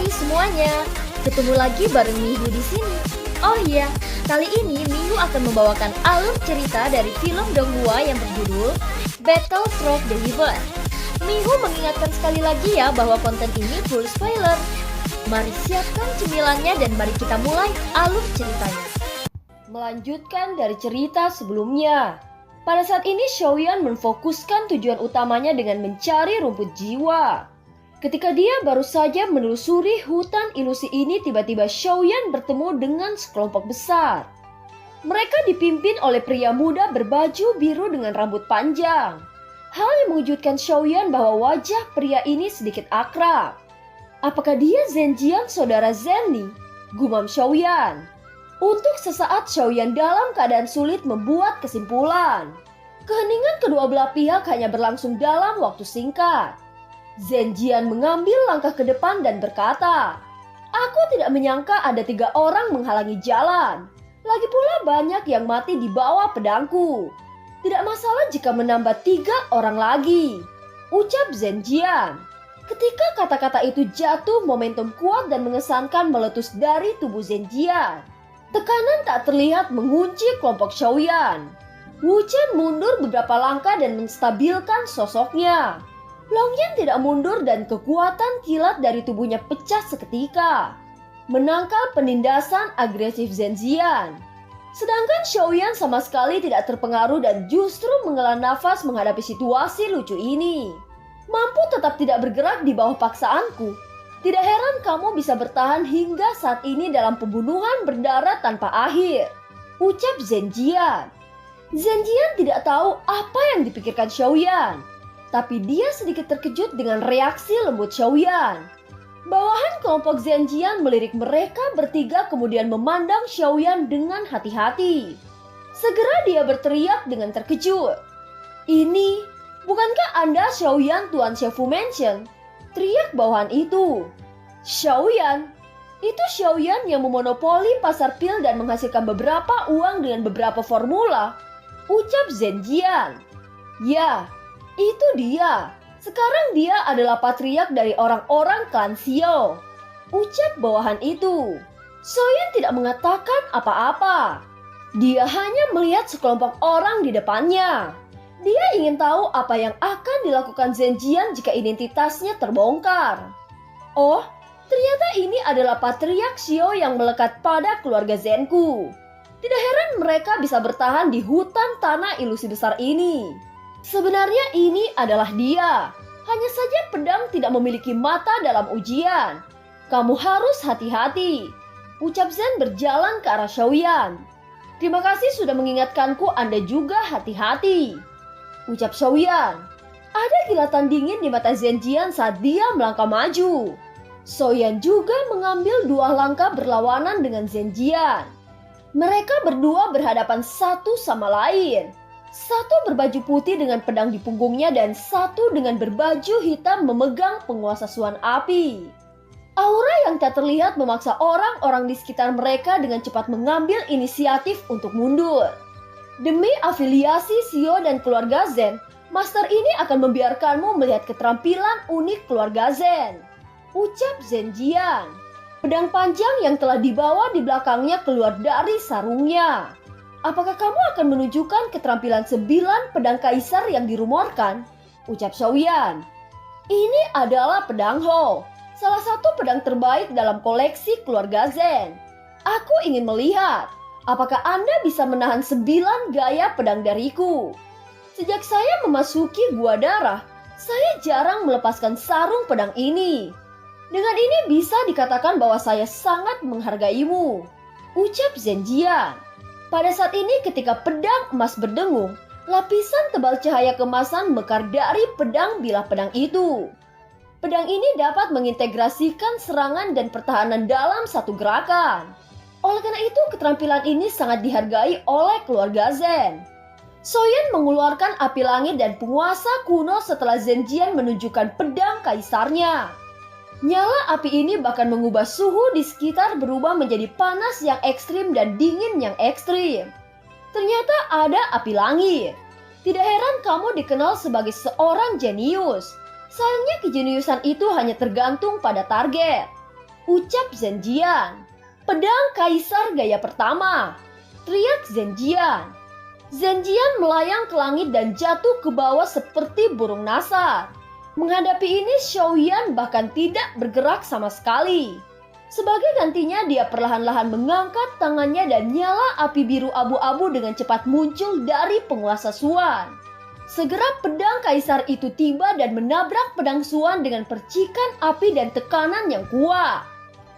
Hai semuanya, ketemu lagi bareng Mihu di sini. Oh iya, kali ini Mihu akan membawakan alur cerita dari film Donghua yang berjudul Battle Frog the River. Mihu mengingatkan sekali lagi ya bahwa konten ini full spoiler. Mari siapkan cemilannya dan mari kita mulai alur ceritanya. Melanjutkan dari cerita sebelumnya. Pada saat ini Xiaoyan memfokuskan tujuan utamanya dengan mencari rumput jiwa. Ketika dia baru saja menelusuri hutan ilusi ini, tiba-tiba Xiaoyan bertemu dengan sekelompok besar. Mereka dipimpin oleh pria muda berbaju biru dengan rambut panjang. Hal yang mengejutkan Xiaoyan bahwa wajah pria ini sedikit akrab. Apakah dia Zhenjian, saudara Zenli? Gumam Xiaoyan. Untuk sesaat Xiaoyan dalam keadaan sulit membuat kesimpulan. Keheningan kedua belah pihak hanya berlangsung dalam waktu singkat. Zhenjian mengambil langkah ke depan dan berkata, "Aku tidak menyangka ada 3 orang menghalangi jalan. Lagi pula banyak yang mati di bawah pedangku. Tidak masalah jika menambah 3 orang lagi," ucap Zhenjian. Ketika kata-kata itu jatuh, momentum kuat dan mengesankan meletus dari tubuh Zhenjian. Tekanan tak terlihat mengunci kelompok Xiaoyan. Wu Chen mundur beberapa langkah dan menstabilkan sosoknya. Longyan tidak mundur dan kekuatan kilat dari tubuhnya pecah seketika, menangkal penindasan agresif Zhenjian. Sedangkan Xiaoyan sama sekali tidak terpengaruh dan justru menghela nafas menghadapi situasi lucu ini. Mampu tetap tidak bergerak di bawah paksaanku. Tidak heran kamu bisa bertahan hingga saat ini dalam pembunuhan berdarah tanpa akhir, ucap Zhenjian. Zhenjian tidak tahu apa yang dipikirkan Xiaoyan. Tapi dia sedikit terkejut dengan reaksi lembut Xiaoyan. Bawahan kelompok Zhenjian melirik mereka bertiga kemudian memandang Xiaoyan dengan hati-hati. Segera dia berteriak dengan terkejut. "Ini, bukankah Anda Xiaoyan Tuan Shefu Mansion?" teriak bawahan itu. "Xiaoyan? Itu Xiaoyan yang memonopoli pasar pil dan menghasilkan beberapa uang dengan beberapa formula," ucap Zhenjian. "Ya, itu dia. Sekarang dia adalah patriark dari orang-orang klan Xiao," ucap bawahan itu. Xiaoyan tidak mengatakan apa-apa. Dia hanya melihat sekelompok orang di depannya. Dia ingin tahu apa yang akan dilakukan Zhenjian jika identitasnya terbongkar. Oh, ternyata ini adalah patriark Xiao yang melekat pada keluarga Zenku. Tidak heran mereka bisa bertahan di hutan tanah ilusi besar ini. Sebenarnya ini adalah dia. Hanya saja pedang tidak memiliki mata dalam ujian. Kamu harus hati-hati, ucap Zen berjalan ke arah Xiaoyan. "Terima kasih sudah mengingatkanku, Anda juga hati-hati," ucap Xiaoyan. Ada kilatan dingin di mata Zhenjian saat dia melangkah maju. Xiaoyan juga mengambil 2 langkah berlawanan dengan Zhenjian. Mereka berdua berhadapan satu sama lain. Satu berbaju putih dengan pedang di punggungnya dan satu dengan berbaju hitam memegang penguasa suan api. Aura yang tak terlihat memaksa orang-orang di sekitar mereka dengan cepat mengambil inisiatif untuk mundur. Demi afiliasi Xiao dan keluarga Zen, master ini akan membiarkanmu melihat keterampilan unik keluarga Zen, ucap Zhenjian. Pedang panjang yang telah dibawa di belakangnya keluar dari sarungnya. "Apakah kamu akan menunjukkan keterampilan 9 pedang kaisar yang dirumorkan?" ucap Xiaoyan. "Ini adalah pedang Ho, salah satu pedang terbaik dalam koleksi keluarga Zen. Aku ingin melihat apakah Anda bisa menahan 9 gaya pedang dariku. Sejak saya memasuki Gua Darah, saya jarang melepaskan sarung pedang ini. Dengan ini bisa dikatakan bahwa saya sangat menghargaimu," ucap Zhenjian. Pada saat ini ketika pedang emas berdengung, lapisan tebal cahaya kemasan mekar dari pedang bilah pedang itu. Pedang ini dapat mengintegrasikan serangan dan pertahanan dalam satu gerakan. Oleh karena itu keterampilan ini sangat dihargai oleh keluarga Zen. Xiaoyan mengeluarkan api langit dan penguasa kuno setelah Zhenjian menunjukkan pedang kaisarnya. Nyala api ini bahkan mengubah suhu di sekitar berubah menjadi panas yang ekstrim dan dingin yang ekstrim. Ternyata ada api langit. Tidak heran kamu dikenal sebagai seorang jenius. Sayangnya kejeniusan itu hanya tergantung pada target. Ucap Zenjian. Pedang kaisar gaya pertama. Teriak Zenjian. Zenjian melayang ke langit dan jatuh ke bawah seperti burung nasar. Menghadapi ini Xiaoyan bahkan tidak bergerak sama sekali. Sebagai gantinya dia perlahan-lahan mengangkat tangannya dan nyala api biru abu-abu dengan cepat muncul dari penguasa Xuan. Segera pedang kaisar itu tiba dan menabrak pedang Xuan dengan percikan api dan tekanan yang kuat.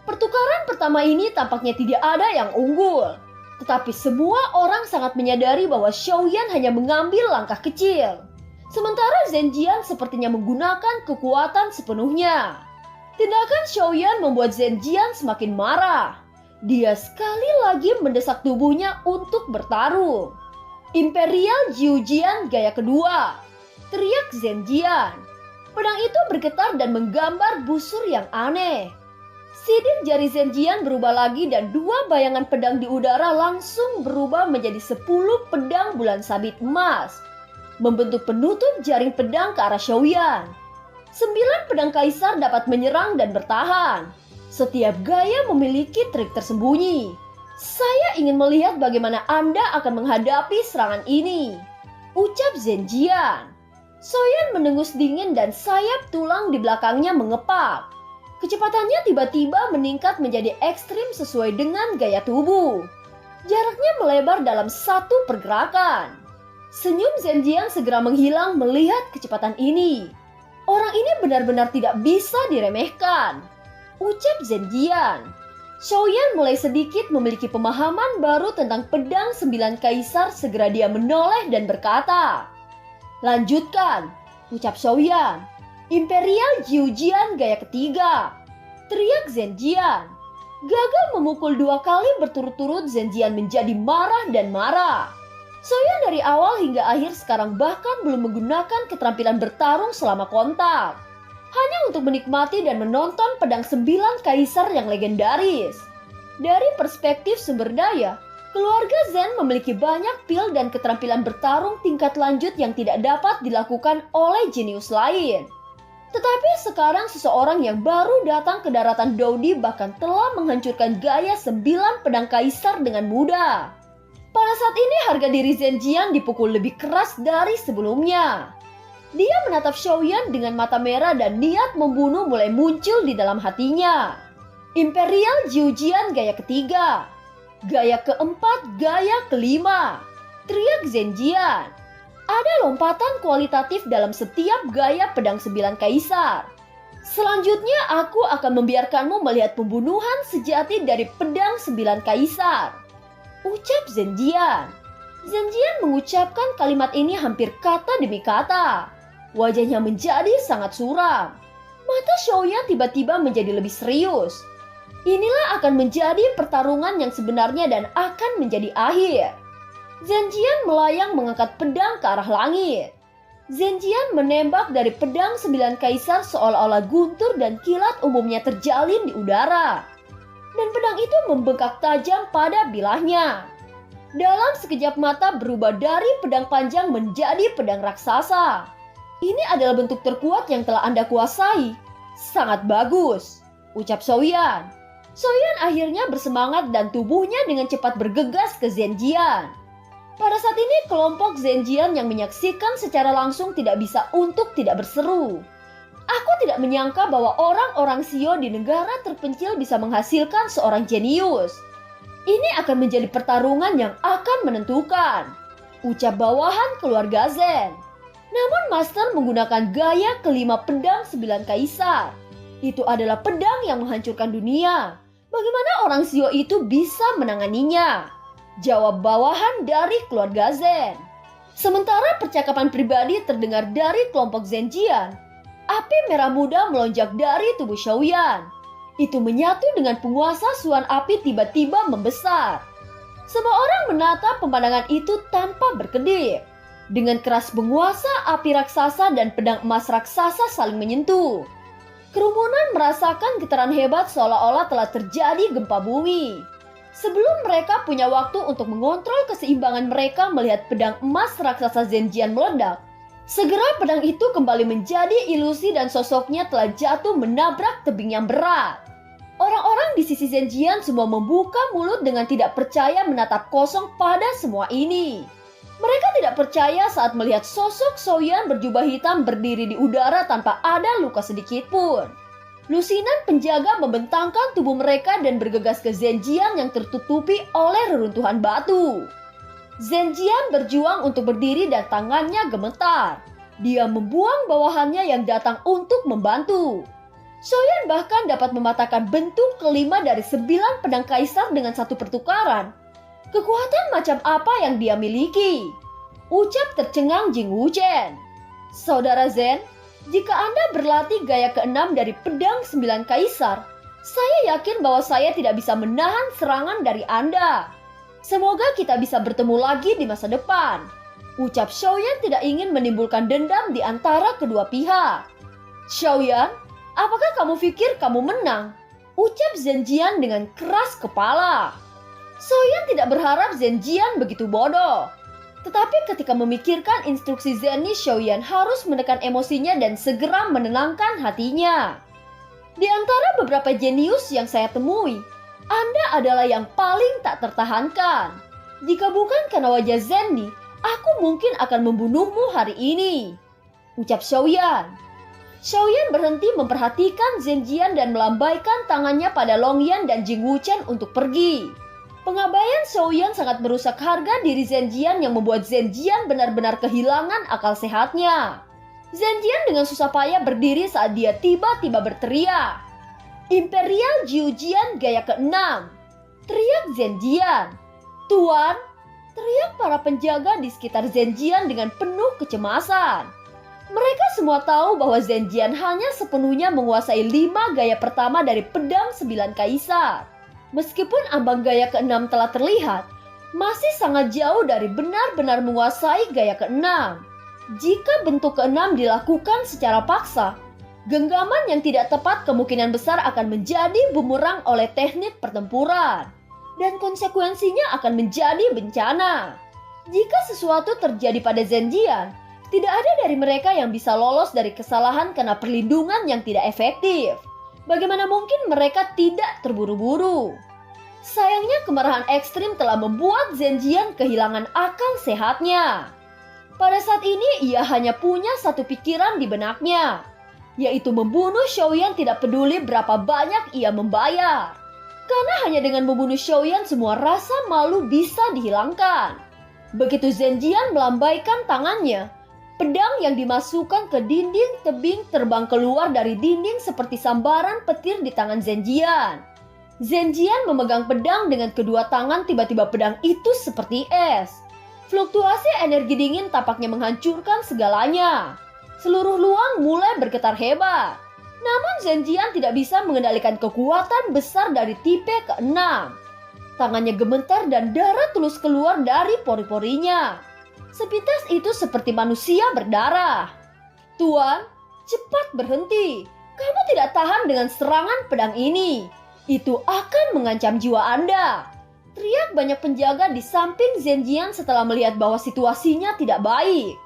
Pertukaran pertama ini tampaknya tidak ada yang unggul. Tetapi semua orang sangat menyadari bahwa Xiaoyan hanya mengambil langkah kecil. Sementara Zenjian sepertinya menggunakan kekuatan sepenuhnya. Tindakan Xiaoyan membuat Zenjian semakin marah. Dia sekali lagi mendesak tubuhnya untuk bertarung. Imperial Jiujian gaya kedua. Teriak Zenjian. Pedang itu bergetar dan menggambar busur yang aneh. Sidik jari Zenjian berubah lagi dan dua bayangan pedang di udara langsung berubah menjadi 10 pedang bulan sabit emas. Membentuk penutup jaring pedang ke arah Xiaoyan. 9 pedang kaisar dapat menyerang dan bertahan. Setiap gaya memiliki trik tersembunyi. Saya ingin melihat bagaimana Anda akan menghadapi serangan ini. Ucap Zenjian. Xiaoyan mendengus dingin dan sayap tulang di belakangnya mengepak. Kecepatannya tiba-tiba meningkat menjadi ekstrim sesuai dengan gaya tubuh. Jaraknya melebar dalam satu pergerakan. Senyum Zenjian segera menghilang melihat kecepatan ini. Orang ini benar-benar tidak bisa diremehkan. Ucap Zenjian. Xiaoyan mulai sedikit memiliki pemahaman baru tentang pedang 9 kaisar. Segera dia menoleh dan berkata, "Lanjutkan," ucap Xiaoyan. Imperial Jiujian gaya ketiga. Teriak Zenjian. Gagal memukul 2 kali berturut-turut, Zenjian menjadi marah dan marah. Xiaoyan dari awal hingga akhir sekarang bahkan belum menggunakan keterampilan bertarung selama kontak. Hanya untuk menikmati dan menonton pedang 9 kaisar yang legendaris. Dari perspektif sumber daya, keluarga Zen memiliki banyak pil dan keterampilan bertarung tingkat lanjut yang tidak dapat dilakukan oleh jenius lain. Tetapi sekarang seseorang yang baru datang ke daratan Dodi bahkan telah menghancurkan gaya 9 pedang kaisar dengan mudah. Pada saat ini harga diri Zenjian dipukul lebih keras dari sebelumnya. Dia menatap Xiaoyan dengan mata merah dan niat membunuh mulai muncul di dalam hatinya. Imperial Jiujian gaya ketiga. Gaya keempat, gaya kelima. Teriak Zenjian. Ada lompatan kualitatif dalam setiap gaya pedang 9 kaisar. Selanjutnya aku akan membiarkanmu melihat pembunuhan sejati dari pedang 9 kaisar. Ucap Zenjian. Zenjian mengucapkan kalimat ini hampir kata demi kata. Wajahnya menjadi sangat suram. Mata Xiaoyan tiba-tiba menjadi lebih serius. Inilah akan menjadi pertarungan yang sebenarnya dan akan menjadi akhir. Zenjian melayang mengangkat pedang ke arah langit. Zenjian menembak dari pedang 9 kaisar seolah-olah guntur dan kilat umumnya terjalin di udara. Dan pedang itu membengkak tajam pada bilahnya. Dalam sekejap mata berubah dari pedang panjang menjadi pedang raksasa. Ini adalah bentuk terkuat yang telah Anda kuasai. Sangat bagus, ucap Xiaoyan. Xiaoyan akhirnya bersemangat dan tubuhnya dengan cepat bergegas ke Zenjian. Pada saat ini kelompok Zenjian yang menyaksikan secara langsung tidak bisa untuk tidak berseru. Aku tidak menyangka bahwa orang-orang Xio di negara terpencil bisa menghasilkan seorang jenius. Ini akan menjadi pertarungan yang akan menentukan, ucap bawahan keluarga Zen. Namun Master menggunakan gaya kelima pedang 9 kaisar. Itu adalah pedang yang menghancurkan dunia. Bagaimana orang Xio itu bisa menanganinya? Jawab bawahan dari keluarga Zen. Sementara percakapan pribadi terdengar dari kelompok Zenjian. Api merah muda melonjak dari tubuh Xiaoyan. Itu menyatu dengan penguasa Xuan api tiba-tiba membesar. Semua orang menatap pemandangan itu tanpa berkedip. Dengan keras penguasa api raksasa dan pedang emas raksasa saling menyentuh. Kerumunan merasakan getaran hebat seolah-olah telah terjadi gempa bumi. Sebelum mereka punya waktu untuk mengontrol keseimbangan mereka melihat pedang emas raksasa Zenjian meledak, segera pedang itu kembali menjadi ilusi dan sosoknya telah jatuh menabrak tebing yang berat. Orang-orang Orang-orang di sisi Zenjian semua membuka mulut dengan tidak percaya menatap kosong pada semua ini. Mereka tidak percaya saat melihat sosok Xiaoyan berjubah hitam berdiri di udara tanpa ada luka sedikit pun. Lusinan penjaga membentangkan tubuh mereka dan bergegas ke Zenjian yang tertutupi oleh reruntuhan batu. Zenjian berjuang untuk berdiri dan tangannya gemetar. Dia membuang bawahannya yang datang untuk membantu. Xiaoyan bahkan dapat mematahkan bentuk kelima dari 9 pedang kaisar dengan satu pertukaran. Kekuatan macam apa yang dia miliki? Ucap tercengang Jing Wuchen. Saudara Zen, jika Anda berlatih gaya ke-6 dari pedang 9 kaisar, saya yakin bahwa saya tidak bisa menahan serangan dari Anda. Semoga kita bisa bertemu lagi di masa depan. Ucap Xiaoyan tidak ingin menimbulkan dendam di antara kedua pihak. Xiaoyan, apakah kamu pikir kamu menang? Ucap Zenjian dengan keras kepala. Xiaoyan tidak berharap Zenjian begitu bodoh. Tetapi ketika memikirkan instruksi Zenny, Xiaoyan harus menekan emosinya dan segera menenangkan hatinya. Di antara beberapa jenius yang saya temui, Anda adalah yang paling tak tertahankan. Jika bukan karena wajah Zenny, aku mungkin akan membunuhmu hari ini. Ucap Xiaoyan. Xiaoyan berhenti memperhatikan Zenjian dan melambaikan tangannya pada Longyan dan Jing Wuchen untuk pergi. Pengabaian Xiaoyan sangat merusak harga diri Zenjian yang membuat Zenjian benar-benar kehilangan akal sehatnya. Zenjian dengan susah payah berdiri saat dia tiba-tiba berteriak. Imperial Jiujian gaya ke-6. Teriak Zenjian. Tuan, teriak para penjaga di sekitar Zenjian dengan penuh kecemasan. Mereka semua tahu bahwa Zenjian hanya sepenuhnya menguasai 5 gaya pertama dari pedang 9 kaisar. Meskipun ambang gaya ke-6 telah terlihat, masih sangat jauh dari benar-benar menguasai gaya ke-6. Jika bentuk ke-6 dilakukan secara paksa, genggaman yang tidak tepat kemungkinan besar akan menjadi bumerang oleh teknik pertempuran. Dan konsekuensinya akan menjadi bencana. Jika sesuatu terjadi pada Zenjian, tidak ada dari mereka yang bisa lolos dari kesalahan karena perlindungan yang tidak efektif. Bagaimana mungkin mereka tidak terburu-buru? Sayangnya kemarahan ekstrim telah membuat Zenjian kehilangan akal sehatnya. Pada saat ini ia hanya punya satu pikiran di benaknya, yaitu membunuh Xiaoyan tidak peduli berapa banyak ia membayar. Karena hanya dengan membunuh Xiaoyan semua rasa malu bisa dihilangkan. Begitu Zenjian melambaikan tangannya, pedang yang dimasukkan ke dinding tebing terbang keluar dari dinding seperti sambaran petir di tangan Zenjian. Zenjian memegang pedang dengan kedua tangan, tiba-tiba pedang itu seperti es. Fluktuasi energi dingin tampaknya menghancurkan segalanya. Seluruh ruang mulai bergetar hebat. Namun Zenjian tidak bisa mengendalikan kekuatan besar dari tipe ke-6. Tangannya gemetar dan darah tulus keluar dari pori-porinya. Sepintas itu seperti manusia berdarah. Tuan, cepat berhenti. Kamu tidak tahan dengan serangan pedang ini. Itu akan mengancam jiwa Anda. Teriak banyak penjaga di samping Zenjian setelah melihat bahwa situasinya tidak baik.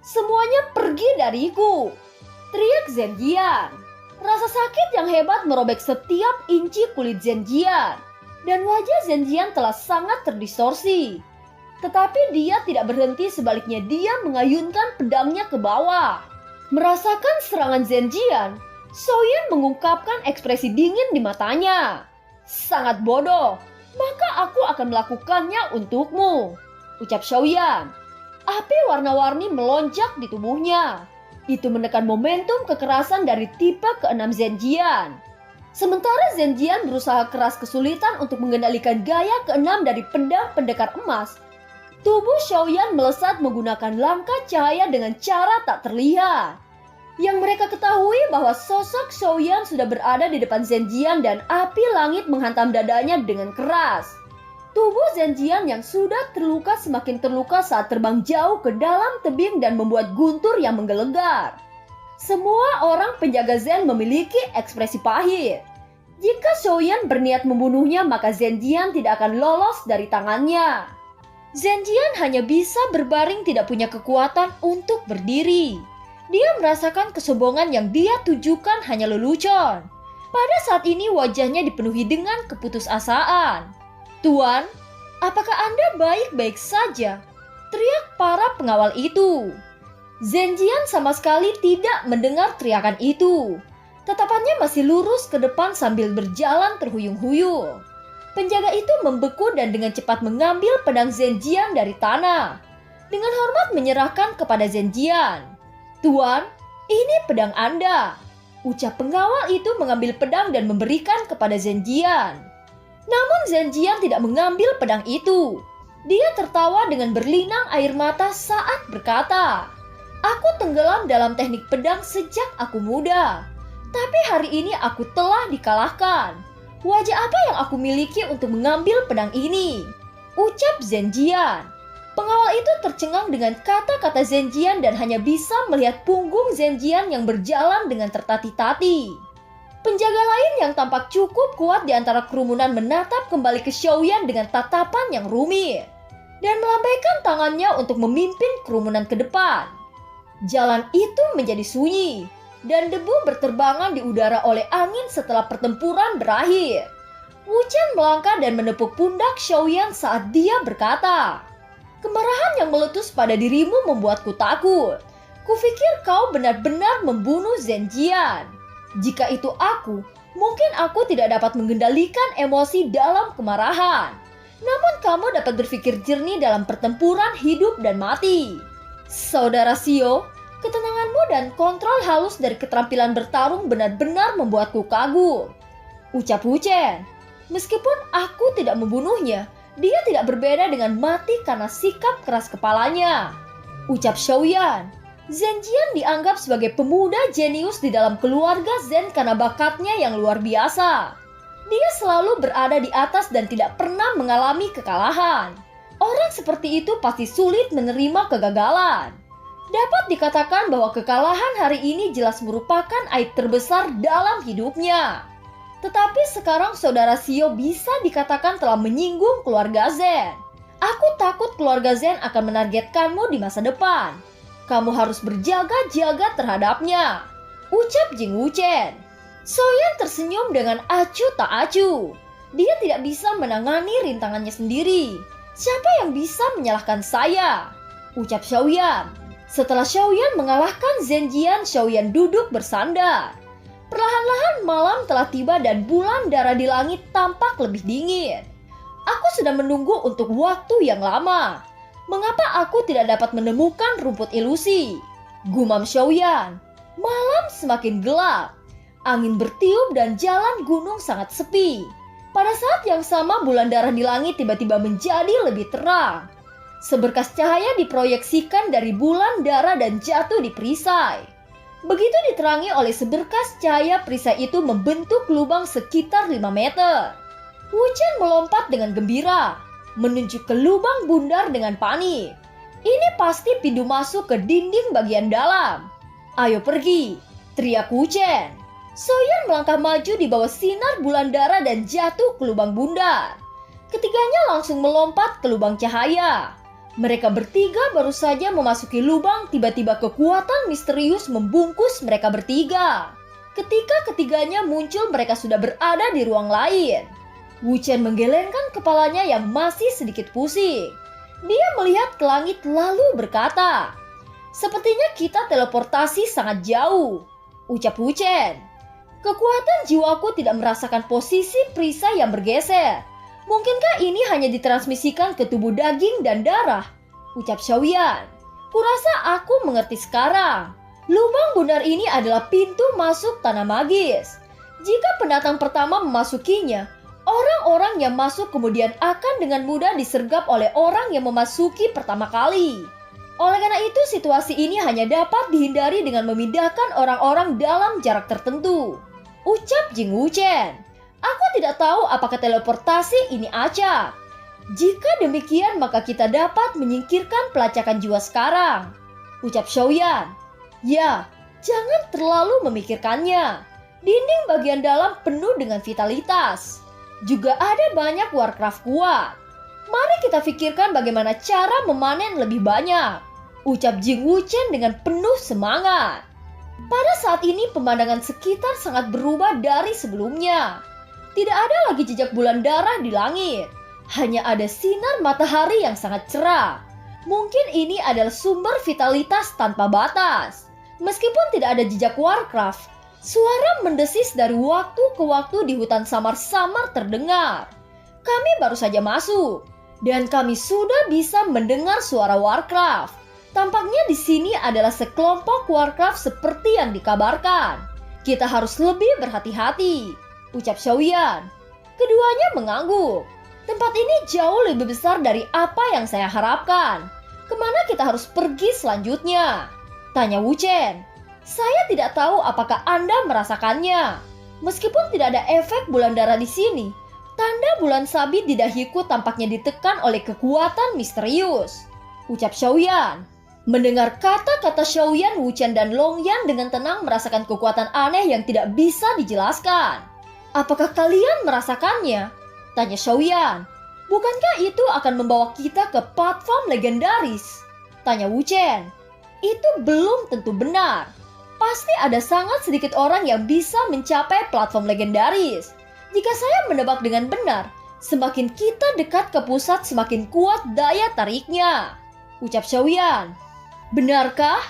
Semuanya pergi dariku. Teriak Zenjian. Rasa sakit yang hebat merobek setiap inci kulit Zenjian. Dan wajah Zenjian telah sangat terdistorsi. Tetapi dia tidak berhenti, sebaliknya dia mengayunkan pedangnya ke bawah. Merasakan serangan Zenjian, Xiaoyan mengungkapkan ekspresi dingin di matanya. Sangat bodoh, maka aku akan melakukannya untukmu, ucap Xiaoyan. Api warna-warni melonjak di tubuhnya. Itu menekan momentum kekerasan dari tipe ke-6 Zenjian. Sementara Zenjian berusaha keras kesulitan untuk mengendalikan gaya ke-6 dari pedang pendekar emas, tubuh Xiaoyan melesat menggunakan langkah cahaya dengan cara tak terlihat. Yang mereka ketahui bahwa sosok Xiaoyan sudah berada di depan Zenjian dan api langit menghantam dadanya dengan keras. Tubuh Zenjian yang sudah terluka semakin terluka saat terbang jauh ke dalam tebing dan membuat guntur yang menggelegar. Semua orang penjaga Zen memiliki ekspresi pahit. Jika Xiaoyan berniat membunuhnya, maka Zenjian tidak akan lolos dari tangannya. Zenjian hanya bisa berbaring, tidak punya kekuatan untuk berdiri. Dia merasakan kesombongan yang dia tujukan hanya lelucon. Pada saat ini wajahnya dipenuhi dengan keputusasaan. "Tuan, apakah Anda baik-baik saja?" teriak para pengawal itu. Zhenjian sama sekali tidak mendengar teriakan itu. Tatapannya masih lurus ke depan sambil berjalan terhuyung-huyung. Penjaga itu membeku dan dengan cepat mengambil pedang Zhenjian dari tanah. Dengan hormat menyerahkan kepada Zhenjian. "Tuan, ini pedang Anda," ucap pengawal itu mengambil pedang dan memberikan kepada Zhenjian. Namun Zhenjian tidak mengambil pedang itu. Dia tertawa dengan berlinang air mata saat berkata, "Aku tenggelam dalam teknik pedang sejak aku muda. Tapi hari ini aku telah dikalahkan. Wajah apa yang aku miliki untuk mengambil pedang ini?" ucap Zhenjian. Pengawal itu tercengang dengan kata-kata Zhenjian dan hanya bisa melihat punggung Zhenjian yang berjalan dengan tertati-tati. Penjaga lain yang tampak cukup kuat di antara kerumunan menatap kembali ke Xiaoyan dengan tatapan yang rumit dan melambaikan tangannya untuk memimpin kerumunan ke depan. Jalan itu menjadi sunyi dan debu berterbangan di udara oleh angin setelah pertempuran berakhir. Wu Chen melangkah dan menepuk pundak Xiaoyan saat dia berkata, "Kemarahan yang meletus pada dirimu membuatku takut. Kupikir kau benar-benar membunuh Zhenjian. Jika itu aku, mungkin aku tidak dapat mengendalikan emosi dalam kemarahan. Namun kamu dapat berpikir jernih dalam pertempuran hidup dan mati. Saudara Xiao, ketenanganmu dan kontrol halus dari keterampilan bertarung benar-benar membuatku kagum," ucap Wu Chen. "Meskipun aku tidak membunuhnya, dia tidak berbeda dengan mati karena sikap keras kepalanya," ucap Xiaoyan. Zhenjian dianggap sebagai pemuda jenius di dalam keluarga Zen karena bakatnya yang luar biasa. Dia selalu berada di atas dan tidak pernah mengalami kekalahan. Orang seperti itu pasti sulit menerima kegagalan. Dapat dikatakan bahwa kekalahan hari ini jelas merupakan aib terbesar dalam hidupnya. Tetapi sekarang saudara Xiao bisa dikatakan telah menyinggung keluarga Zen. Aku takut keluarga Zen akan menargetkanmu di masa depan. Kamu harus berjaga-jaga terhadapnya, ucap Jing Wu Chen. Xiaoyan tersenyum dengan acuh tak acuh. Dia tidak bisa menangani rintangannya sendiri. Siapa yang bisa menyalahkan saya? Ucap Xiaoyan. Setelah Xiaoyan mengalahkan Zhenjian, Xiaoyan duduk bersandar. Perlahan-lahan malam telah tiba dan bulan darah di langit tampak lebih dingin. Aku sudah menunggu untuk waktu yang lama. Mengapa aku tidak dapat menemukan rumput ilusi? Gumam Xiaoyan. Malam semakin gelap. Angin bertiup dan jalan gunung sangat sepi. Pada saat yang sama bulan darah di langit tiba-tiba menjadi lebih terang. Seberkas cahaya diproyeksikan dari bulan darah dan jatuh di perisai. Begitu diterangi oleh seberkas cahaya, perisai itu membentuk lubang sekitar 5 meter. Wu Chen melompat dengan gembira, menunjuk ke lubang bundar dengan panik. Ini pasti pintu masuk ke dinding bagian dalam. Ayo pergi, teriak Wu Chen. Xiaoyan melangkah maju di bawah sinar bulan darah dan jatuh ke lubang bundar. Ketiganya langsung melompat ke lubang cahaya. Mereka bertiga baru saja memasuki lubang, tiba-tiba kekuatan misterius membungkus mereka bertiga. Ketika ketiganya muncul, mereka sudah berada di ruang lain. Wu Chen menggelengkan kepalanya yang masih sedikit pusing. Dia melihat ke langit lalu berkata, "Sepertinya kita teleportasi sangat jauh," ucap Wu Chen. "Kekuatan jiwaku tidak merasakan posisi perisai yang bergeser. Mungkinkah ini hanya ditransmisikan ke tubuh daging dan darah?" ucap Xiaoyan. "Kurasa aku mengerti sekarang. Lubang bundar ini adalah pintu masuk tanah magis. Jika pendatang pertama memasukinya, orang-orang yang masuk kemudian akan dengan mudah disergap oleh orang yang memasuki pertama kali. Oleh karena itu, situasi ini hanya dapat dihindari dengan memindahkan orang-orang dalam jarak tertentu," ucap Jing Wu Chen. "Aku tidak tahu apakah teleportasi ini acak. Jika demikian, maka kita dapat menyingkirkan pelacakan jiwa sekarang," ucap Xiaoyan. "Ya, jangan terlalu memikirkannya. Dinding bagian dalam penuh dengan vitalitas. Juga ada banyak warcraft kuat. Mari kita pikirkan bagaimana cara memanen lebih banyak," ucap Jing Wu Chen dengan penuh semangat. Pada saat ini pemandangan sekitar sangat berubah dari sebelumnya. Tidak ada lagi jejak bulan darah di langit. Hanya ada sinar matahari yang sangat cerah. Mungkin ini adalah sumber vitalitas tanpa batas. Meskipun tidak ada jejak Warcraft, suara mendesis dari waktu ke waktu di hutan samar-samar terdengar. Kami baru saja masuk, dan kami sudah bisa mendengar suara Warcraft. Tampaknya di sini adalah sekelompok Warcraft seperti yang dikabarkan. Kita harus lebih berhati-hati, ucap Xiaoyan. Keduanya mengangguk. Tempat ini jauh lebih besar dari apa yang saya harapkan. Kemana kita harus pergi selanjutnya? Tanya Wu Chen. Saya tidak tahu apakah Anda merasakannya. Meskipun tidak ada efek bulan darah di sini, tanda bulan sabit di dahiku tampaknya ditekan oleh kekuatan misterius, ucap Xiaoyan. Mendengar kata-kata Xiaoyan, Wu Chen dan Long Yan dengan tenang merasakan kekuatan aneh yang tidak bisa dijelaskan. Apakah kalian merasakannya? Tanya Xiaoyan. Bukankah itu akan membawa kita ke platform legendaris? Tanya Wu Chen. Itu belum tentu benar. Pasti ada sangat sedikit orang yang bisa mencapai platform legendaris. Jika saya menebak dengan benar, semakin kita dekat ke pusat semakin kuat daya tariknya, ucap Xiaoyan. Benarkah?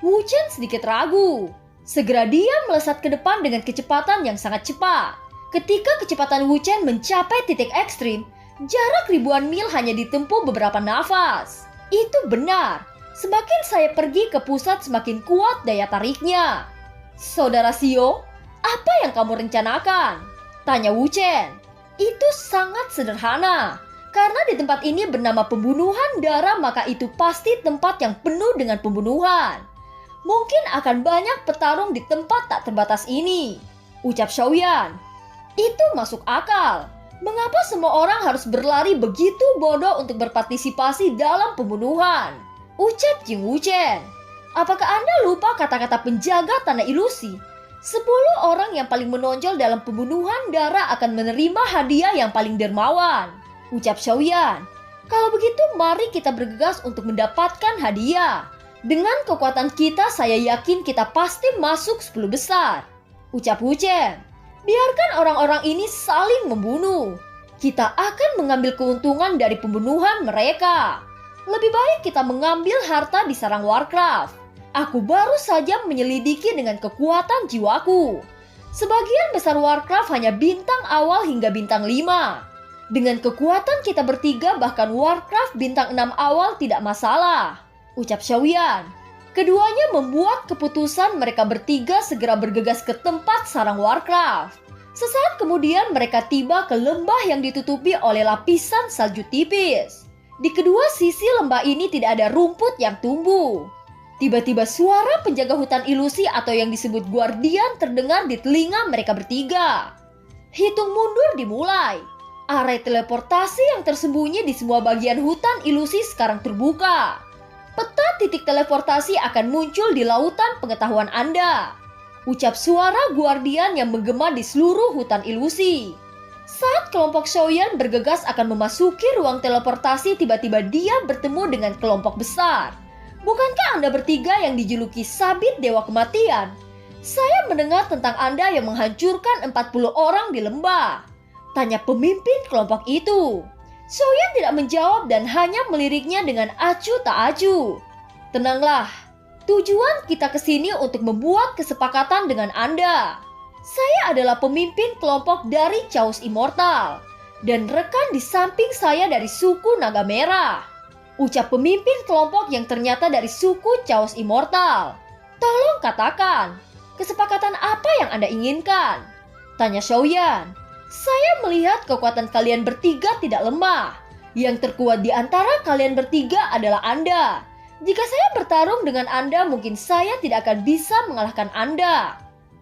Wu Chen sedikit ragu. Segera dia melesat ke depan dengan kecepatan yang sangat cepat. Ketika kecepatan Wu Chen mencapai titik ekstrim, jarak ribuan mil hanya ditempuh beberapa nafas. Itu benar. Semakin saya pergi ke pusat, semakin kuat daya tariknya. Saudara Xiao, apa yang kamu rencanakan? Tanya Wu Chen. Itu sangat sederhana. Karena di tempat ini bernama pembunuhan darah, maka itu pasti tempat yang penuh dengan pembunuhan. Mungkin akan banyak petarung di tempat tak terbatas ini, ucap Xiaoyan. Itu masuk akal. Mengapa semua orang harus berlari begitu bodoh untuk berpartisipasi dalam pembunuhan? Ucap Jing Wu Chen. Apakah Anda lupa kata-kata penjaga tanah ilusi? 10 orang yang paling menonjol dalam pembunuhan darah akan menerima hadiah yang paling dermawan, ucap Xiaoyan. Kalau begitu mari kita bergegas untuk mendapatkan hadiah. Dengan kekuatan kita saya yakin kita pasti masuk 10 besar, ucap Wu Chen. Biarkan orang-orang ini saling membunuh. Kita akan mengambil keuntungan dari pembunuhan mereka. Lebih baik kita mengambil harta di sarang Warcraft. Aku baru saja menyelidiki dengan kekuatan jiwaku. Sebagian besar Warcraft hanya bintang awal hingga bintang 5. Dengan kekuatan kita bertiga bahkan Warcraft bintang 6 awal tidak masalah, ucap Xiaoyan. Keduanya membuat keputusan mereka bertiga segera bergegas ke tempat sarang Warcraft. Sesaat kemudian mereka tiba ke lembah yang ditutupi oleh lapisan salju tipis. Di kedua sisi lembah ini tidak ada rumput yang tumbuh. Tiba-tiba suara penjaga hutan ilusi atau yang disebut guardian terdengar di telinga mereka bertiga. Hitung mundur dimulai. Area teleportasi yang tersembunyi di semua bagian hutan ilusi sekarang terbuka. Peta titik teleportasi akan muncul di lautan pengetahuan Anda, ucap suara guardian yang menggema di seluruh hutan ilusi. Saat kelompok Xiaoyan bergegas akan memasuki ruang teleportasi, tiba-tiba dia bertemu dengan kelompok besar. Bukankah Anda bertiga yang dijuluki Sabit Dewa Kematian? Saya mendengar tentang Anda yang menghancurkan 40 orang di lembah, tanya pemimpin kelompok itu. Xiaoyan tidak menjawab dan hanya meliriknya dengan acuh tak acuh. Tenanglah, tujuan kita ke sini untuk membuat kesepakatan dengan Anda. Saya adalah pemimpin kelompok dari Chaos Immortal dan rekan di samping saya dari suku Naga Merah, ucap pemimpin kelompok yang ternyata dari suku Chaos Immortal. Tolong katakan, kesepakatan apa yang Anda inginkan? Tanya Xiaoyan. Saya melihat kekuatan kalian bertiga tidak lemah. Yang terkuat di antara kalian bertiga adalah Anda. Jika saya bertarung dengan Anda, mungkin saya tidak akan bisa mengalahkan Anda.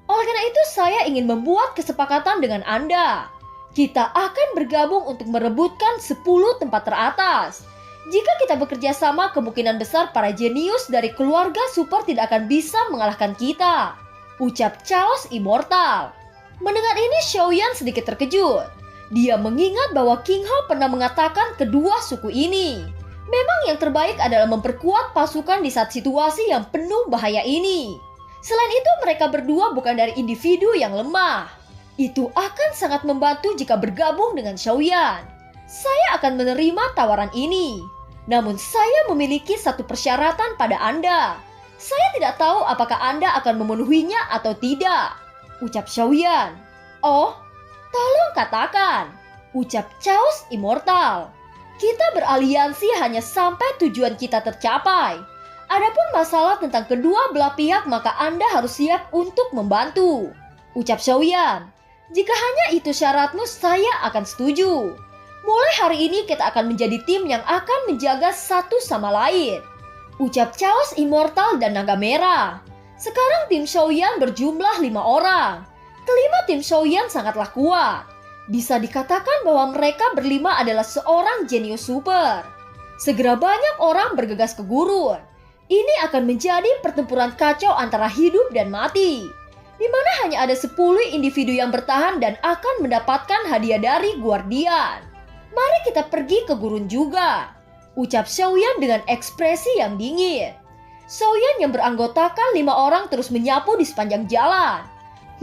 Oleh karena itu, saya ingin membuat kesepakatan dengan Anda. Kita akan bergabung untuk merebutkan 10 tempat teratas. Jika kita bekerja sama, kemungkinan besar para jenius dari keluarga super tidak akan bisa mengalahkan kita, ucap Chaos Immortal. Mendengar ini, Xiaoyan sedikit terkejut. Dia mengingat bahwa King Hao pernah mengatakan kedua suku ini. Memang yang terbaik adalah memperkuat pasukan di saat situasi yang penuh bahaya ini. Selain itu, mereka berdua bukan dari individu yang lemah. Itu akan sangat membantu jika bergabung dengan Xiaoyan. Saya akan menerima tawaran ini. Namun saya memiliki satu persyaratan pada Anda. Saya tidak tahu apakah Anda akan memenuhinya atau tidak, ucap Xiaoyan. Oh, tolong katakan, ucap Chaos Immortal. Kita beraliansi hanya sampai tujuan kita tercapai. Adapun masalah tentang kedua belah pihak maka Anda harus siap untuk membantu, ucap Xiaoyan. Jika hanya itu syaratmu, saya akan setuju. Mulai hari ini kita akan menjadi tim yang akan menjaga satu sama lain, ucap Chaos Immortal dan Naga Merah. Sekarang tim Xiaoyan berjumlah 5 orang. Kelima tim Xiaoyan sangatlah kuat. Bisa dikatakan bahwa mereka berlima adalah seorang jenius super. Segera banyak orang bergegas ke gurun. Ini akan menjadi pertempuran kacau antara hidup dan mati, di mana hanya ada 10 individu yang bertahan dan akan mendapatkan hadiah dari Guardian. Mari kita pergi ke gurun juga, ucap Xiaoyan dengan ekspresi yang dingin. Xiaoyan yang beranggotakan 5 orang terus menyapu di sepanjang jalan.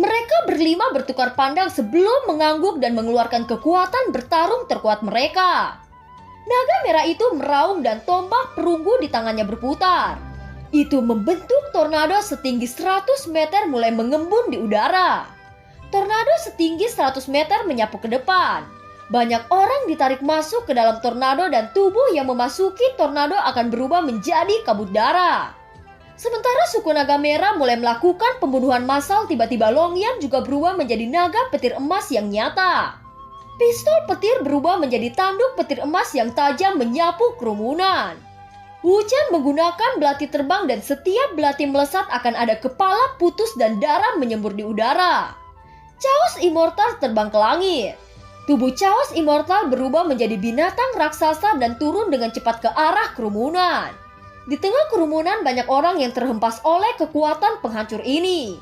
Mereka berlima bertukar pandang sebelum mengangguk dan mengeluarkan kekuatan bertarung terkuat mereka. Naga merah itu meraung dan tombak perunggu di tangannya berputar. Itu membentuk tornado setinggi 100 meter mulai mengembun di udara. Tornado setinggi 100 meter menyapu ke depan. Banyak orang ditarik masuk ke dalam tornado dan tubuh yang memasuki tornado akan berubah menjadi kabut darah. Sementara suku naga merah mulai melakukan pembunuhan massal, tiba-tiba Longyan juga berubah menjadi naga petir emas yang nyata. Pistol petir berubah menjadi tanduk petir emas yang tajam menyapu kerumunan. Wu Chen menggunakan belati terbang dan setiap belati melesat akan ada kepala putus dan darah menyembur di udara. Chaos Immortal terbang ke langit. Tubuh Chaos Immortal berubah menjadi binatang raksasa dan turun dengan cepat ke arah kerumunan. Di tengah kerumunan banyak orang yang terhempas oleh kekuatan penghancur ini.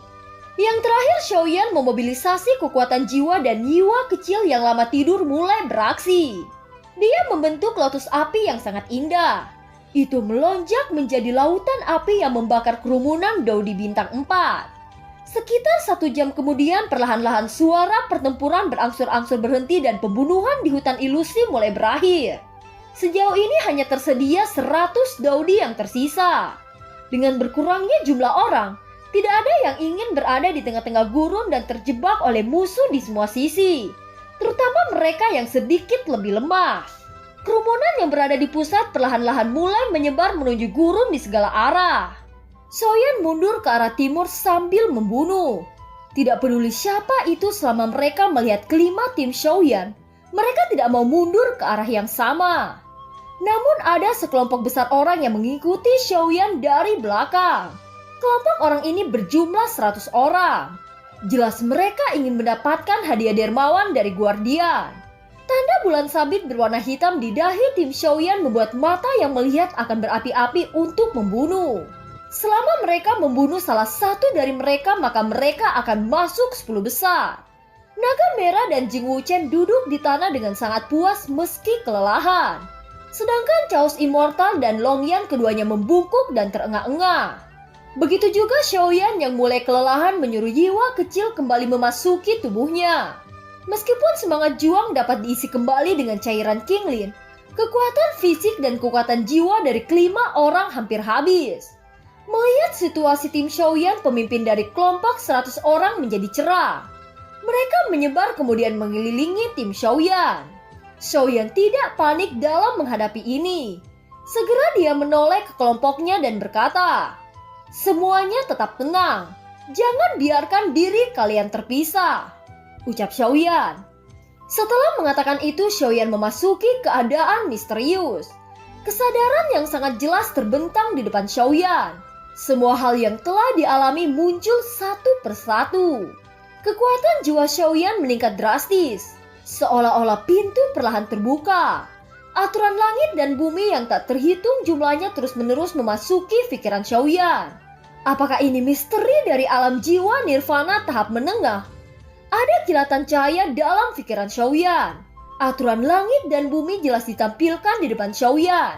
Yang terakhir, Xiaoyan memobilisasi kekuatan jiwa dan Yiwa kecil yang lama tidur mulai beraksi. Dia membentuk lotus api yang sangat indah. Itu melonjak menjadi lautan api yang membakar kerumunan Dao di bintang 4. Sekitar 1 jam kemudian perlahan-lahan suara pertempuran berangsur-angsur berhenti dan pembunuhan di hutan ilusi mulai berakhir. Sejauh ini hanya tersedia 100 Daudi yang tersisa. Dengan berkurangnya jumlah orang, tidak ada yang ingin berada di tengah-tengah gurun dan terjebak oleh musuh di semua sisi, terutama mereka yang sedikit lebih lemah. Kerumunan yang berada di pusat perlahan-lahan mulai menyebar menuju gurun di segala arah. Xiaoyan mundur ke arah timur sambil membunuh. Tidak peduli siapa itu selama mereka melihat kelima tim Xiaoyan, mereka tidak mau mundur ke arah yang sama. Namun ada sekelompok besar orang yang mengikuti Xiaoyan dari belakang. Kelompok orang ini berjumlah 100 orang. Jelas mereka ingin mendapatkan hadiah dermawan dari Guardian. Tanda bulan sabit berwarna hitam di dahi tim Xiaoyan membuat mata yang melihat akan berapi-api untuk membunuh. Selama mereka membunuh salah satu dari mereka, maka mereka akan masuk 10 besar. Naga merah dan Jing Wuchen duduk di tanah dengan sangat puas meski kelelahan. Sedangkan Chaos Immortal dan Longyan keduanya membungkuk dan terengah-engah. Begitu juga Xiaoyan yang mulai kelelahan menyuruh Yiwa kecil kembali memasuki tubuhnya. Meskipun semangat juang dapat diisi kembali dengan cairan Qinglin, kekuatan fisik dan kekuatan jiwa dari kelima orang hampir habis. Melihat situasi tim Xiaoyan, pemimpin dari kelompok 100 orang menjadi cerah. Mereka menyebar kemudian mengelilingi tim Xiaoyan. Xiaoyan tidak panik dalam menghadapi ini. Segera dia menoleh ke kelompoknya dan berkata, "Semuanya tetap tenang. Jangan biarkan diri kalian terpisah," ucap Xiaoyan. Setelah mengatakan itu, Xiaoyan memasuki keadaan misterius. Kesadaran yang sangat jelas terbentang di depan Xiaoyan. Semua hal yang telah dialami muncul satu persatu. Kekuatan jiwa Xiaoyan meningkat drastis, seolah-olah pintu perlahan terbuka. Aturan langit dan bumi yang tak terhitung jumlahnya terus-menerus memasuki pikiran Xiaoyan. Apakah ini misteri dari alam jiwa nirvana tahap menengah? Ada kilatan cahaya dalam pikiran Xiaoyan. Aturan langit dan bumi jelas ditampilkan di depan Xiaoyan.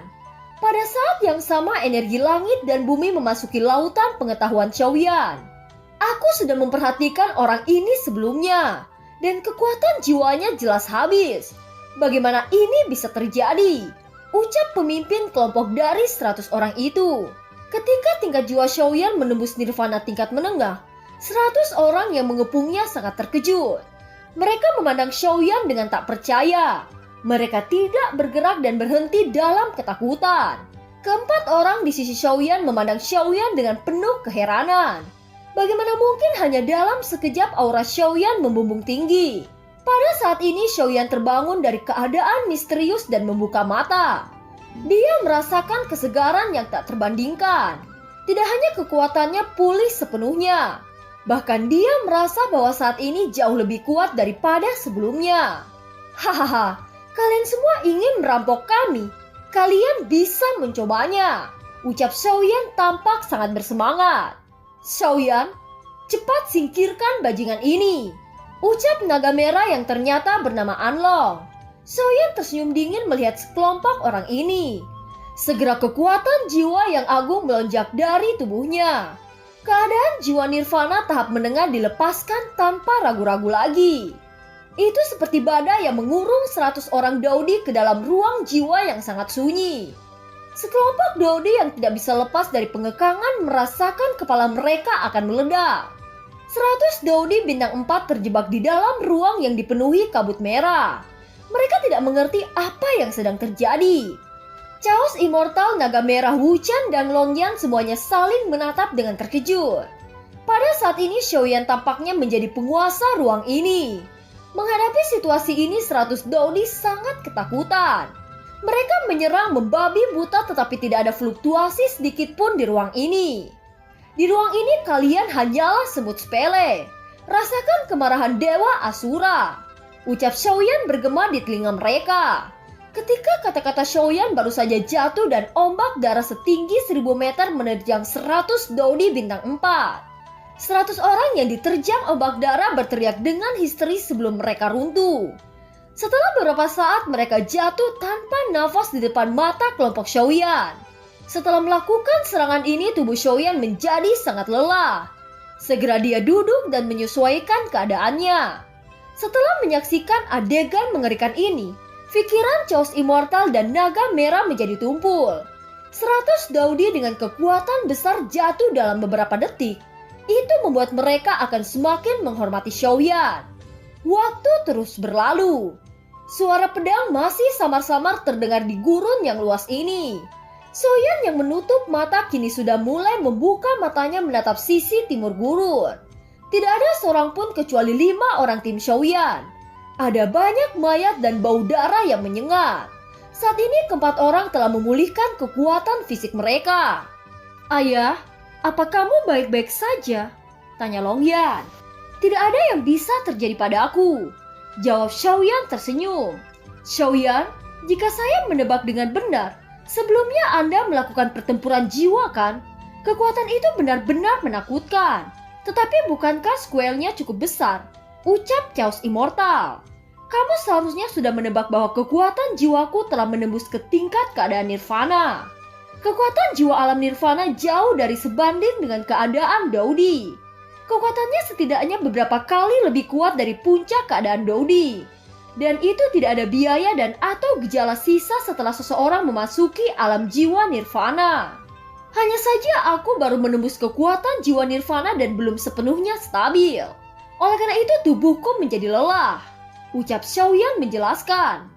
Pada saat yang sama energi langit dan bumi memasuki lautan pengetahuan Xiaoyan. Aku sudah memperhatikan orang ini sebelumnya, dan kekuatan jiwanya jelas habis. Bagaimana ini bisa terjadi? Ucap pemimpin kelompok dari 100 orang itu. Ketika tingkat jiwa Xiaoyan menembus nirvana tingkat menengah, 100 orang yang mengepungnya sangat terkejut. Mereka memandang Xiaoyan dengan tak percaya. Mereka tidak bergerak dan berhenti dalam ketakutan. Keempat orang di sisi Xiaoyan memandang Xiaoyan dengan penuh keheranan. Bagaimana mungkin hanya dalam sekejap aura Xiaoyan membumbung tinggi? Pada saat ini Xiaoyan terbangun dari keadaan misterius dan membuka mata. Dia merasakan kesegaran yang tak terbandingkan. Tidak hanya kekuatannya pulih sepenuhnya, bahkan dia merasa bahwa saat ini jauh lebih kuat daripada sebelumnya. Hahaha, kalian semua ingin merampok kami. Kalian bisa mencobanya. Ucap Xiaoyan tampak sangat bersemangat. Xiaoyan, cepat singkirkan bajingan ini. Ucap naga merah yang ternyata bernama Anlong. Xiaoyan tersenyum dingin melihat sekelompok orang ini. Segera kekuatan jiwa yang agung melonjak dari tubuhnya. Keadaan jiwa nirvana tahap menengah dilepaskan tanpa ragu-ragu lagi. Itu seperti badai yang mengurung 100 orang Daudi ke dalam ruang jiwa yang sangat sunyi. Sekelompok Daudi yang tidak bisa lepas dari pengekangan merasakan kepala mereka akan meledak. 100 Daudi bintang 4 terjebak di dalam ruang yang dipenuhi kabut merah. Mereka tidak mengerti apa yang sedang terjadi. Chaos Immortal, Naga Merah Wuchen, dan Longyan semuanya saling menatap dengan terkejut. Pada saat ini Xiaoyan tampaknya menjadi penguasa ruang ini. Menghadapi situasi ini 100 Daudi sangat ketakutan. Mereka menyerang membabi buta tetapi tidak ada fluktuasi sedikit pun di ruang ini. Di ruang ini kalian hanyalah semut sepele. Rasakan kemarahan Dewa Asura. Ucap Xiaoyan bergema di telinga mereka. Ketika kata-kata Xiaoyan baru saja jatuh dan ombak darah setinggi 1000 meter menerjang 100 Daudi bintang 4. 100 orang yang diterjang ombak darah berteriak dengan histeris sebelum mereka runtuh. Setelah beberapa saat mereka jatuh tanpa nafas di depan mata kelompok Xiaoyan. Setelah melakukan serangan ini tubuh Xiaoyan menjadi sangat lelah. Segera dia duduk dan menyesuaikan keadaannya. Setelah menyaksikan adegan mengerikan ini, pikiran Chaos Immortal dan Naga Merah menjadi tumpul. 100 Daudi dengan kekuatan besar jatuh dalam beberapa detik. Itu membuat mereka akan semakin menghormati Xiaoyan. Waktu terus berlalu. Suara pedang masih samar-samar terdengar di gurun yang luas ini. Xiaoyan yang menutup mata kini sudah mulai membuka matanya menatap sisi timur gurun. Tidak ada seorang pun kecuali 5 orang tim Xiaoyan. Ada banyak mayat dan bau darah yang menyengat. Saat ini keempat orang telah memulihkan kekuatan fisik mereka. Ayah, apa kamu baik-baik saja? Tanya Longyan. Tidak ada yang bisa terjadi padaku. Jawab Xiaoyan tersenyum. Xiaoyan, jika saya menebak dengan benar, sebelumnya Anda melakukan pertempuran jiwa kan? Kekuatan itu benar-benar menakutkan. Tetapi bukankah squelnya cukup besar? Ucap Chaos Immortal. Kamu seharusnya sudah menebak bahwa kekuatan jiwaku telah menembus ke tingkat keadaan nirvana. Kekuatan jiwa alam nirvana jauh dari sebanding dengan keadaan Daudi. Kekuatannya setidaknya beberapa kali lebih kuat dari puncak keadaan Daudi. Dan itu tidak ada biaya dan atau gejala sisa setelah seseorang memasuki alam jiwa nirvana. Hanya saja aku baru menembus kekuatan jiwa nirvana dan belum sepenuhnya stabil. Oleh karena itu tubuhku menjadi lelah. Ucap Xiaoyan menjelaskan.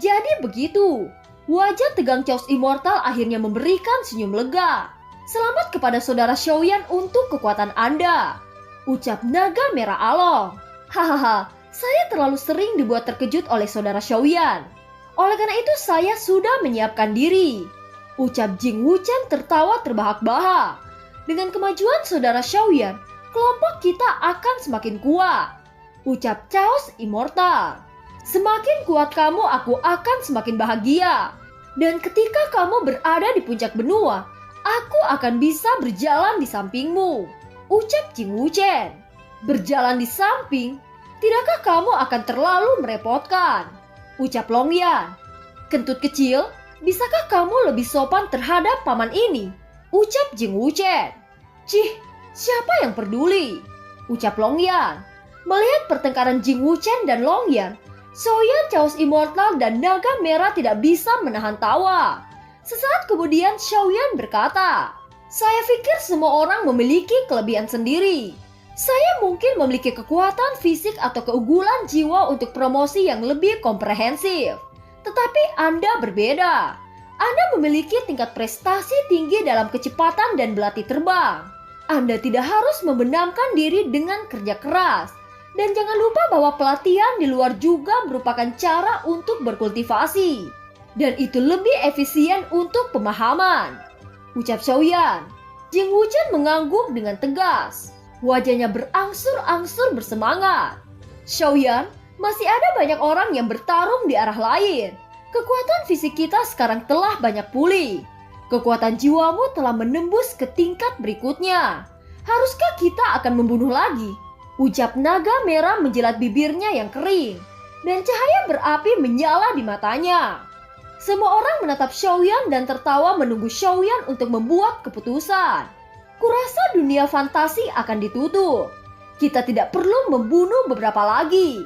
Jadi begitu. Wajah tegang Chaos Immortal akhirnya memberikan senyum lega. Selamat kepada saudara Xiaoyan untuk kekuatan Anda. Ucap Naga Merah Along. Hahaha, saya terlalu sering dibuat terkejut oleh saudara Xiaoyan. Oleh karena itu saya sudah menyiapkan diri. Ucap Jing Wuchen tertawa terbahak-bahak. Dengan kemajuan saudara Xiaoyan, kelompok kita akan semakin kuat. Ucap Chaos Immortal. Semakin kuat kamu, aku akan semakin bahagia. Dan ketika kamu berada di puncak benua, aku akan bisa berjalan di sampingmu. Ucap Jing Wuchen. Berjalan di samping? Tidakkah kamu akan terlalu merepotkan? Ucap Longyan. Kentut kecil, bisakah kamu lebih sopan terhadap paman ini? Ucap Jing Wuchen. Cih, Siapa yang peduli? Ucap Longyan. Melihat pertengkaran Jing Wuchen dan Longyan, Xiaoyan, Chaos Immortal, dan Naga Merah tidak bisa menahan tawa. Sesaat kemudian Xiaoyan berkata, "Saya pikir semua orang memiliki kelebihan sendiri. Saya mungkin memiliki kekuatan fisik atau keunggulan jiwa untuk promosi yang lebih komprehensif. Tetapi Anda berbeda. Anda memiliki tingkat prestasi tinggi dalam kecepatan dan belati terbang. Anda tidak harus membenamkan diri dengan kerja keras. Dan jangan lupa bahwa pelatihan di luar juga merupakan cara untuk berkultivasi. Dan itu lebih efisien untuk pemahaman," ucap Xiaoyan. Jing Wuchen mengangguk dengan tegas. Wajahnya berangsur-angsur bersemangat. "Xiaoyan, masih ada banyak orang yang bertarung di arah lain. Kekuatan fisik kita sekarang telah banyak pulih. Kekuatan jiwamu telah menembus ke tingkat berikutnya. Haruskah kita akan membunuh lagi?" ucap Naga Merah menjilat bibirnya yang kering. Dan cahaya berapi menyala di matanya. Semua orang menatap Xiaoyan dan tertawa menunggu Xiaoyan untuk membuat keputusan. "Kurasa dunia fantasi akan ditutup. Kita tidak perlu membunuh beberapa lagi,"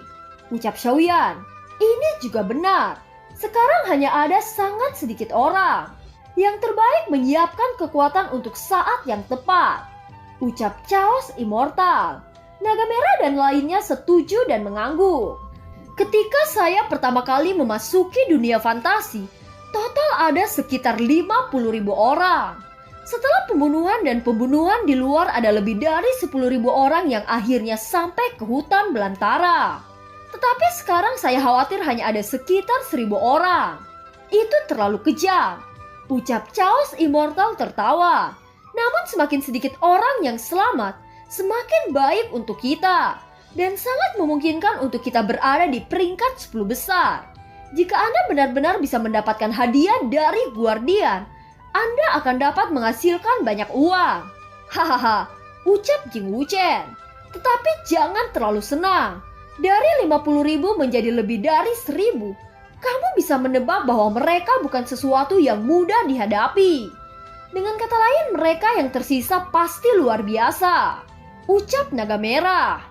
ucap Xiaoyan. "Ini juga benar. Sekarang hanya ada sangat sedikit orang. Yang terbaik menyiapkan kekuatan untuk saat yang tepat," ucap Chaos Immortal. Naga Merah dan lainnya setuju dan mengangguk. "Ketika saya pertama kali memasuki dunia fantasi, total ada sekitar 50.000 orang. Setelah pembunuhan dan pembunuhan di luar ada lebih dari 10.000 orang yang akhirnya sampai ke hutan belantara. Tetapi sekarang saya khawatir hanya ada sekitar 1.000 orang. Itu terlalu kejam," ucap Chaos Immortal tertawa. "Namun semakin sedikit orang yang selamat, semakin baik untuk kita. Dan sangat memungkinkan untuk kita berada di peringkat 10 besar. Jika Anda benar-benar bisa mendapatkan hadiah dari Guardian, Anda akan dapat menghasilkan banyak uang." "Hahaha," ucap Jing Wuchen. "Tetapi jangan terlalu senang. Dari 50.000 menjadi lebih dari 1.000, kamu bisa menebak bahwa mereka bukan sesuatu yang mudah dihadapi. Dengan kata lain, mereka yang tersisa pasti luar biasa," ucap Naga Merah.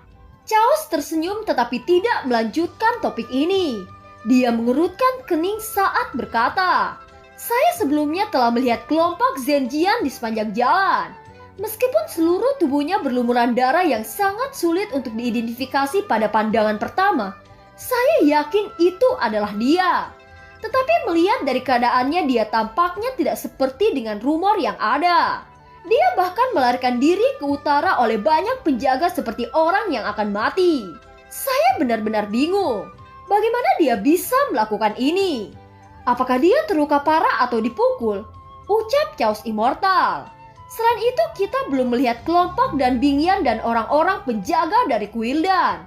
Chaos tersenyum tetapi tidak melanjutkan topik ini. Dia mengerutkan kening saat berkata, "Saya sebelumnya telah melihat kelompok Zenjian di sepanjang jalan. Meskipun seluruh tubuhnya berlumuran darah yang sangat sulit untuk diidentifikasi pada pandangan pertama, saya yakin itu adalah dia. Tetapi melihat dari keadaannya, dia tampaknya tidak seperti dengan rumor yang ada. Dia bahkan melarikan diri ke utara oleh banyak penjaga seperti orang yang akan mati. Saya benar-benar bingung. Bagaimana dia bisa melakukan ini? Apakah dia terluka parah atau dipukul?" ucap Chaos Immortal. "Selain itu, kita belum melihat kelompok dan Bingyan dan orang-orang penjaga dari Kuildan.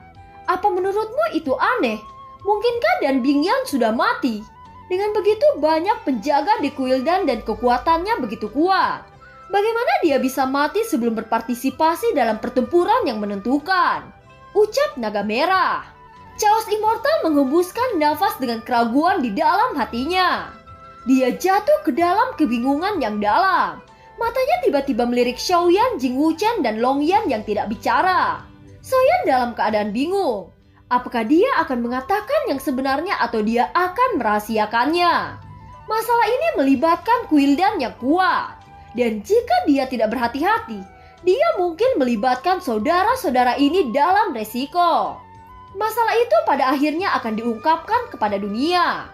Apa menurutmu itu aneh? Mungkinkah Dan Bingyan sudah mati? Dengan begitu banyak penjaga di Kuildan dan kekuatannya begitu kuat. Bagaimana dia bisa mati sebelum berpartisipasi dalam pertempuran yang menentukan?" ucap Naga Merah. Chaos Immortal menghembuskan nafas dengan keraguan di dalam hatinya. Dia jatuh ke dalam kebingungan yang dalam. Matanya tiba-tiba melirik Xiaoyan, Jing Wuchen, dan Longyan yang tidak bicara. Xiaoyan dalam keadaan bingung. Apakah dia akan mengatakan yang sebenarnya atau dia akan merahasiakannya? Masalah ini melibatkan Kuildan yang kuat. Dan jika dia tidak berhati-hati, dia mungkin melibatkan saudara-saudara ini dalam resiko. Masalah itu pada akhirnya akan diungkapkan kepada dunia.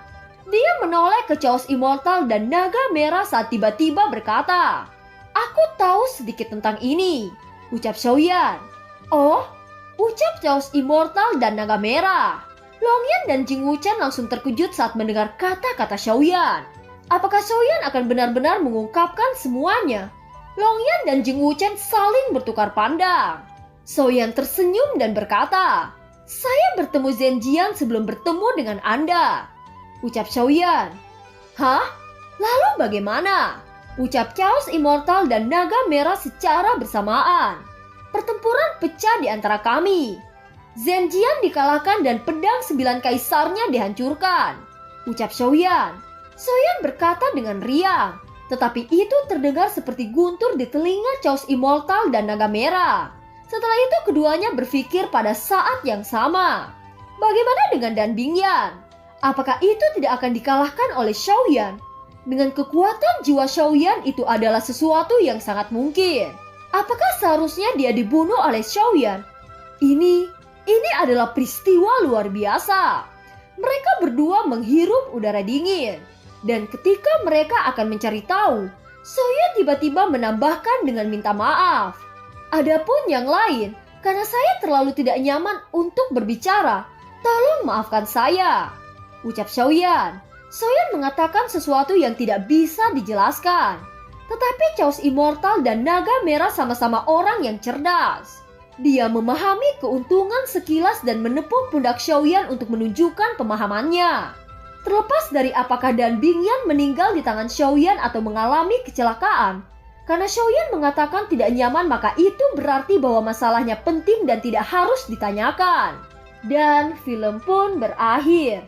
Dia menoleh ke Chaos Immortal dan Naga Merah saat tiba-tiba berkata, "Aku tahu sedikit tentang ini," ucap Xiaoyan. "Oh?" ucap Chaos Immortal dan Naga Merah. Longyan dan Jing Wuchen langsung terkejut saat mendengar kata-kata Xiaoyan. Apakah Xiaoyan akan benar-benar mengungkapkan semuanya? Longyan dan Jing Wuchen saling bertukar pandang. Xiaoyan tersenyum dan berkata, "Saya bertemu Zenjian sebelum bertemu dengan Anda," ucap Xiaoyan. "Hah? Lalu bagaimana?" ucap Chaos Immortal dan Naga Merah secara bersamaan. "Pertempuran pecah di antara kami. Zenjian dikalahkan dan pedang 9 kaisarnya dihancurkan," ucap Xiaoyan. Xiaoyan berkata dengan riang, Tetapi itu terdengar seperti guntur di telinga Chaos Immortal dan Naga Merah. Setelah itu keduanya berpikir pada saat yang sama. Bagaimana dengan Dan Bingyan? Apakah itu tidak akan dikalahkan oleh Xiaoyan? Dengan kekuatan jiwa Xiaoyan itu adalah sesuatu yang sangat mungkin. Apakah seharusnya dia dibunuh oleh Xiaoyan? Ini adalah peristiwa luar biasa. Mereka berdua menghirup udara dingin. Dan ketika mereka akan mencari tahu, Xiaoyan tiba-tiba menambahkan dengan minta maaf. Adapun yang lain, karena saya terlalu tidak nyaman untuk berbicara, tolong maafkan saya, ucap Xiaoyan. Xiaoyan mengatakan sesuatu yang tidak bisa dijelaskan. Tetapi Chaos Immortal dan Naga Merah sama-sama orang yang cerdas. Dia memahami keuntungan sekilas dan menepuk pundak Xiaoyan untuk menunjukkan pemahamannya. Terlepas dari apakah Dan Bingyan meninggal di tangan Xiaoyan atau mengalami kecelakaan, karena Xiaoyan mengatakan tidak nyaman, maka itu berarti bahwa masalahnya penting dan tidak harus ditanyakan. Dan film pun berakhir.